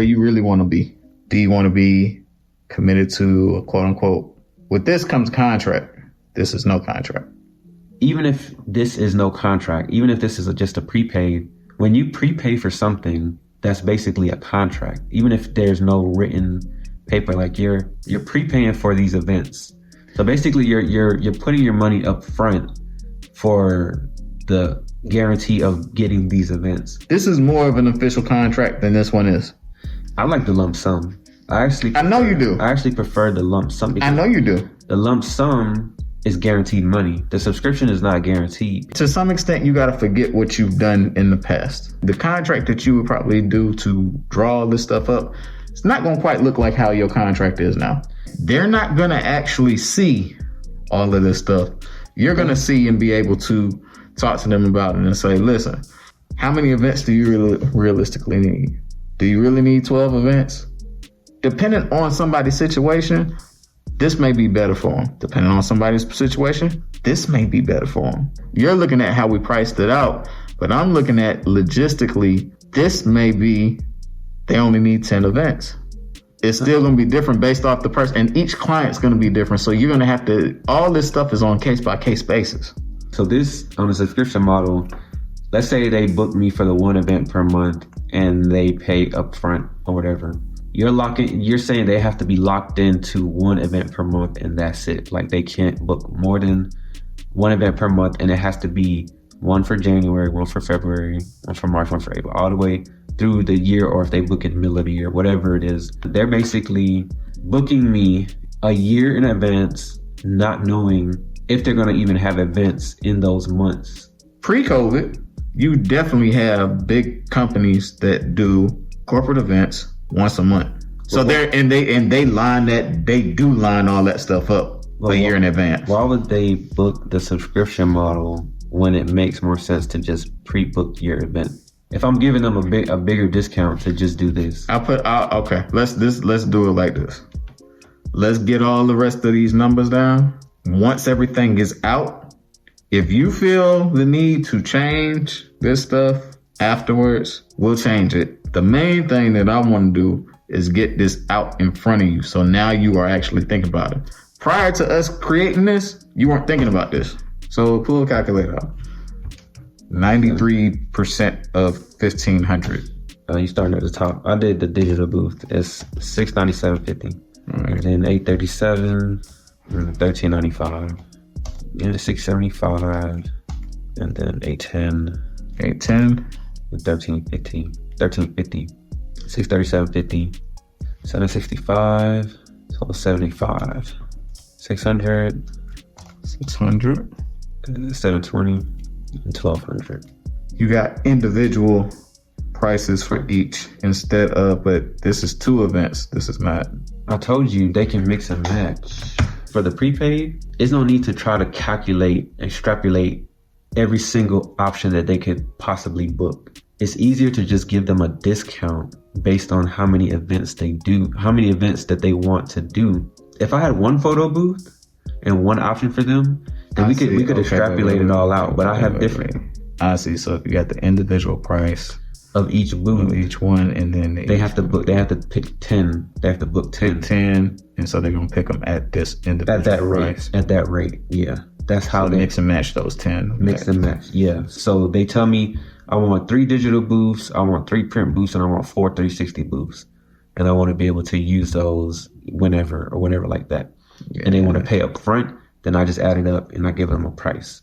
where you really want to be. Do you want to be committed to a quote unquote, with this comes contract. This is no contract. Even if this is no contract, even if this is just a prepaid, when you prepay for something, that's basically a contract. Even if there's no written paper, like you're prepaying for these events. So basically you're putting your money up front for the guarantee of getting these events. This is more of an official contract than this one is. I like the lump sum. I know you do. I actually prefer the lump sum. I know you do. The lump sum is guaranteed money. The subscription is not guaranteed. To some extent, you got to forget what you've done in the past. The contract that you would probably do to draw this stuff up, it's not going to quite look like how your contract is now. They're not going to actually see all of this stuff. You're going to see and be able to talk to them about it and say, listen, how many events do you realistically need? Do you really need 12 events? Depending on somebody's situation, this may be better for them. Depending on somebody's situation, this may be better for them. You're looking at how we priced it out, but I'm looking at logistically, this may be, they only need 10 events. It's still going to be different based off the person, and each client's going to be different. So you're going to have to, all this stuff is on case by case basis. So this, on the subscription model, let's say they book me for the one event per month and they pay upfront or whatever. You're saying they have to be locked into one event per month and that's it. Like they can't book more than one event per month, and it has to be one for January, one for February, one for March, one for April, all the way through the year, or if they book in the middle of the year, whatever it is. They're basically booking me a year in advance, not knowing if they're going to even have events in those months. Pre-COVID, you definitely have big companies that do corporate events once a month. So they do line all that stuff up a year in advance. Why would they book the subscription model when it makes more sense to just pre-book your event? If I'm giving them a bigger discount to just do this. Okay, let's do it like this. Let's get all the rest of these numbers down. Once everything is out, if you feel the need to change this stuff afterwards, we'll change it. The main thing that I want to do is get this out in front of you. So now you are actually thinking about it. Prior to us creating this, you weren't thinking about this. So pull a calculator out. 93% of 1,500. You starting at the top. I did the digital booth. It's $697.50. Right. And then $837, and $1395, and $675, and then $810, and $1350, $637.50, $765, so $75, $600, and $720, and $1,200. You got individual prices for each instead of, but this is 2 events. This is not. I told you they can mix and match. For the prepaid, there's no need to try to calculate, extrapolate every single option that they could possibly book. It's easier to just give them a discount based on how many events they do, how many events that they want to do. If I had one photo booth and one option for them, then we could extrapolate it all out. But I have different. I see. So if you got the individual price of each booth, of each one, and then they have to pick 10. They have to book 10, and so they're gonna pick them at this individual at that price. rate. At that rate, yeah. That's how they mix and match those 10. Mix and match, yeah. So they tell me I want 3 digital booths, I want 3 print booths, and I want 4 360 booths, and I want to be able to use those whenever like that. Yeah. And they want to pay up front, then I just add it up and I give them a price.